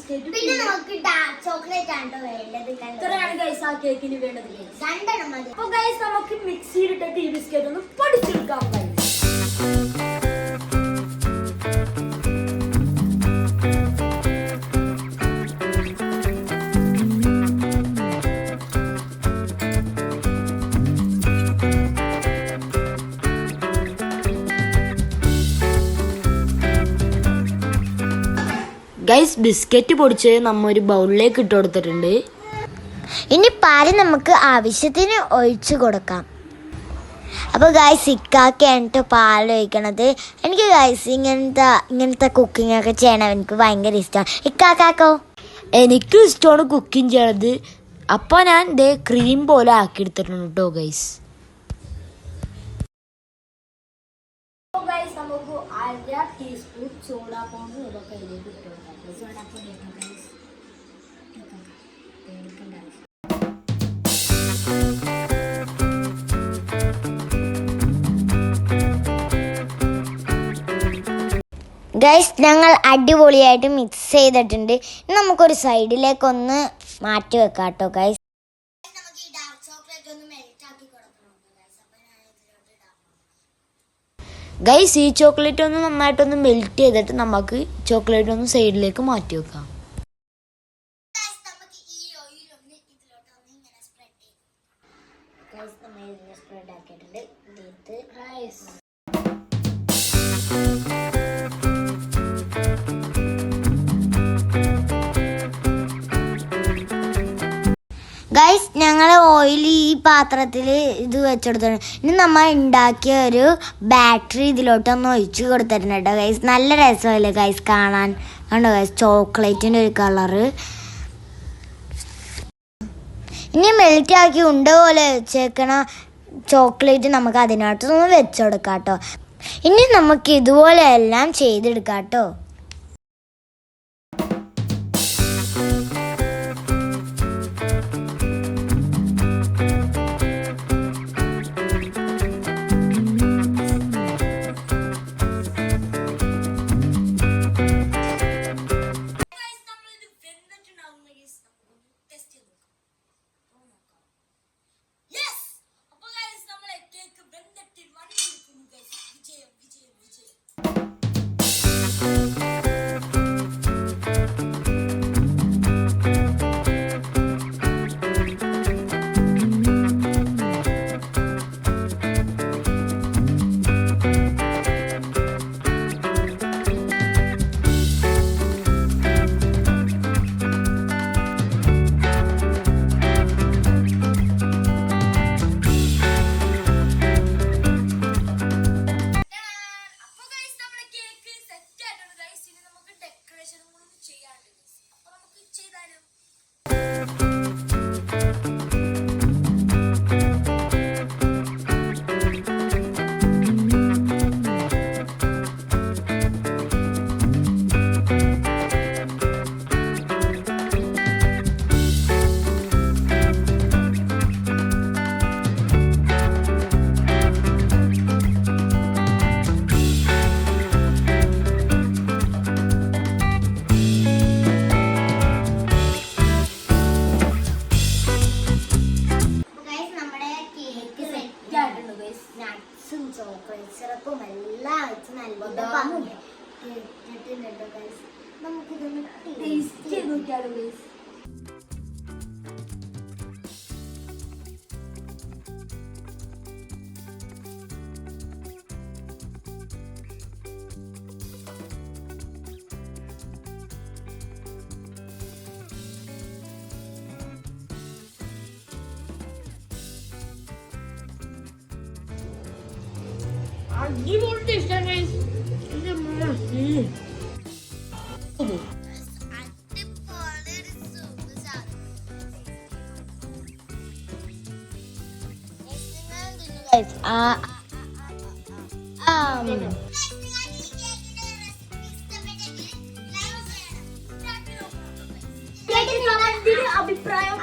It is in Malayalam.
ബിസ്ക്കറ്റ് പിന്നെ നമുക്ക് ഡാർക്ക് ചോക്ലേറ്റ് ആണ് വേണ്ടത്. ഇത്രയാണ് ഗൈസ് ആ കേക്കിന് വേണ്ടത്. രണ്ടെണ്ണം മതി. അപ്പോൾ ഗൈസ് നമുക്ക് മിക്സിയിലിട്ടിട്ട് ഈ ബിസ്ക്കറ്റ് ഒന്ന് പൊടിച്ചെടുക്കാം ഗൈസ്. ഗൈസ് ബിസ്ക്കറ്റ് പൊടിച്ച് നമ്മ ഒരു ബൗളിലേക്ക് ഇട്ട് കൊടുത്തിട്ടുണ്ട്. ഇനി പാല് നമുക്ക് ആവശ്യത്തിന് ഒഴിച്ചു കൊടുക്കാം. അപ്പോൾ ഗൈസ് ഇക്കാക്കാണ് പാൽ ഒഴിക്കണത്. എനിക്ക് ഗൈസ് ഇങ്ങനത്തെ കുക്കിംഗ് ഒക്കെ ചെയ്യണം എനിക്ക് ഭയങ്കര ഇഷ്ടമാണ്. ഇക്കാക്കോ? എനിക്കും ഇഷ്ടമാണ് കുക്കിംഗ് ചെയ്യണത്. അപ്പോൾ ഞാൻ ദേ ക്രീം പോലെ ആക്കിയെടുത്തിട്ടുണ്ട് കേട്ടോ ഗൈസ്. നമുക്ക് 1/2 ടീസ്പൂൺ സോഡാ പൗഡർ ഇതൊക്കെ ഇതിലേക്ക് ഇട്ട് കൊടുക്കാം. സോഡാ പൊടി ഗൈസ് ഞങ്ങൾ അടിപൊളിയായിട്ട് മിക്സ് ചെയ്തിട്ടുണ്ട്. ഇനി നമുക്കൊരു സൈഡിലേക്കൊന്ന് മാറ്റി വെക്കാം കേട്ടോ ഗൈസ്. ഗൈസ് ഈ ചോക്ലേറ്റ് ഒന്ന് നന്നായിട്ടൊന്ന് മെൽറ്റ് ചെയ്തിട്ട് നമുക്ക് ചോക്ലേറ്റ് ഒന്ന് സൈഡിലേക്ക് മാറ്റി വെക്കാം. ഗൈസ് ഞങ്ങൾ ഓയിൽ ഈ പാത്രത്തിൽ ഇത് വെച്ചെടുത്തിട്ടുണ്ട്. ഇനി നമ്മൾ ഉണ്ടാക്കിയ ഒരു ബാറ്ററി ഇതിലോട്ടൊന്ന് ഒഴിച്ച് കൊടുത്തിട്ടുണ്ട് കേട്ടോ ഗൈസ്. നല്ല രസമല്ലേ ഗൈസ് കാണാൻ? കണ്ടോ ഗൈസ് ചോക്ലേറ്റിൻ്റെ ഒരു കളറ്. ഇനി മെൽറ്റ് ആക്കി ഉണ്ട പോലെ വെച്ചേക്കണ ചോക്ലേറ്റ് നമുക്ക് അതിനകത്തൊന്ന് വെച്ചെടുക്കാം കേട്ടോ. ഇനി നമുക്ക് ഇതുപോലെ എല്ലാം ചെയ്തെടുക്കാം കേട്ടോ. ചോക്ലേറ്റ് സിറപ്പും എല്ലാം വെച്ച് നല്ല ഇട്ടിട്ടുണ്ട് ഗൈസ്. നമുക്കിതൊന്ന് ടേസ്റ്റ് ചെയ്ത് നോക്കിയാലോ ഗൈസ്? അടിപൊളി ടേസ്റ്റാണ് ഗൈസ്. അഭിപ്രായം